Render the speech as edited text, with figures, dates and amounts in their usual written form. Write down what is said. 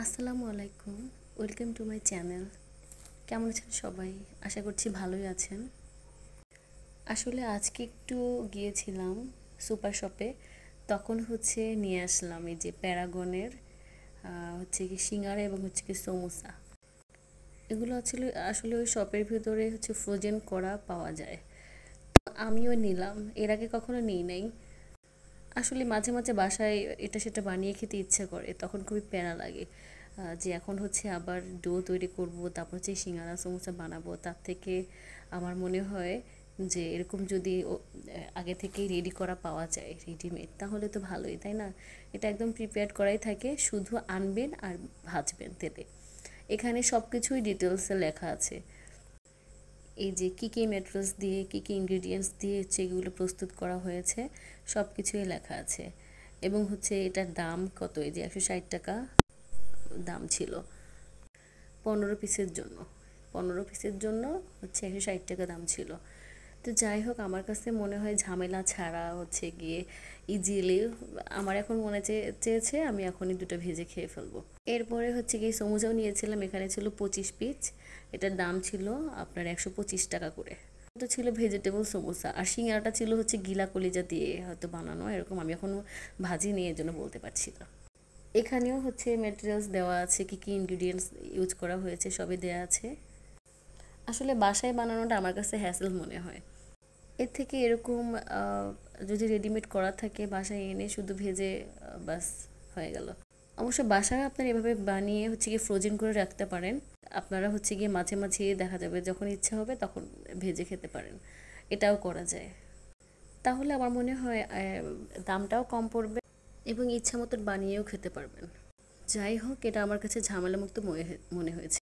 আসসালামু আলাইকুম, welcome to my channel. কেমন আছেন সবাই? আশা করছি ভালোই আছেন। আসলে আজকে একটু গিয়েছিলাম সুপার শপে, তখন নিয়ে আসলাম এই যে প্যারাগনের কি সিঙ্গারা এবং কি সমোসা। এগুলো আসলে ওই শপের ভিতরে ফ্রোজেন করা পাওয়া যায়। আমিও নিলাম, এর আগে কখনো নিই নাই। আসলে মাঝে মাঝে বাসায় এটা সেটা বানিয়ে খেতে ইচ্ছা করে, তখন খুবই প্যারা লাগে যে এখন আবার ডো তৈরি করব, তারপর সিঙ্গারা সমোসা বানাবো। তার থেকে আমার মনে হয় যে এরকম যদি আগে থেকেই রেডি করা পাওয়া যায় রেডিমেড, তাহলে তো ভালোই, তাই না? এটা একদম প্রিপেয়ার করাই থাকে, শুধু আনবেন আর ভাজবেন তেলে। এখানে সব কিছুই ডিটেলসে লেখা আছে, এই যে কী কী ম্যাটেরিয়ালস দিয়ে কী কী ইনগ্রিডিয়েন্টস দিয়ে এগুলো প্রস্তুত করা হয়েছে সব কিছুই লেখা আছে। এবং এটার দাম কত, এই যে 160 টাকা দাম ছিল 15 পিসের জন্য। 15 পিসের জন্য 160 টাকা দাম ছিল। তো যাই হোক, আমার কাছে মনে হয় ঝামেলা ছাড়া গিয়ে ইজিলি আমার এখন চেয়েছে আমি এখনই দুটো ভেজে খেয়ে ফেলবো। এরপরে গিয়ে সমুচাও নিয়েছিলাম, এখানে ছিল 25 পিস। এটার দাম ছিল আপনার 125 টাকা করে। তো ছিল ভেজিটেবল সমোসা, আর সিঙ্গারাটা ছিল গিলা কলিজা দিয়ে হয়তো বানানো এরকম, আমি এখন ভাজি নিয়ে এর জন্য বলতে পারছি না। এখানেও ম্যাটেরিয়ালস দেওয়া আছে, কী কী ইনগ্রিডিয়েন্টস ইউজ করা হয়েছে সবই দেওয়া আছে। আসলে বাসায় বানানোটা আমার কাছে হ্যাসেল মনে হয়। এর থেকে এরকম যদি রেডিমেড করা থাকে, বাসায় এনে শুধু ভেজে বাস হয়ে গেল। অবশ্য বাসায় আপনারা এভাবে বানিয়ে গিয়ে ফ্রোজেন করে রাখতে পারেন। আপনারা গিয়ে মাঝে মাঝে দেখা যাবে যখন ইচ্ছা হবে তখন ভেজে খেতে পারেন, এটাও করা যায়। তাহলে আমার মনে হয় দামটাও কম পড়বে এবং ইচ্ছা মতন বানিয়েও খেতে পারবেন। যাই হোক, এটা আমার কাছে ঝামেলামুক্ত মনে হয়েছে।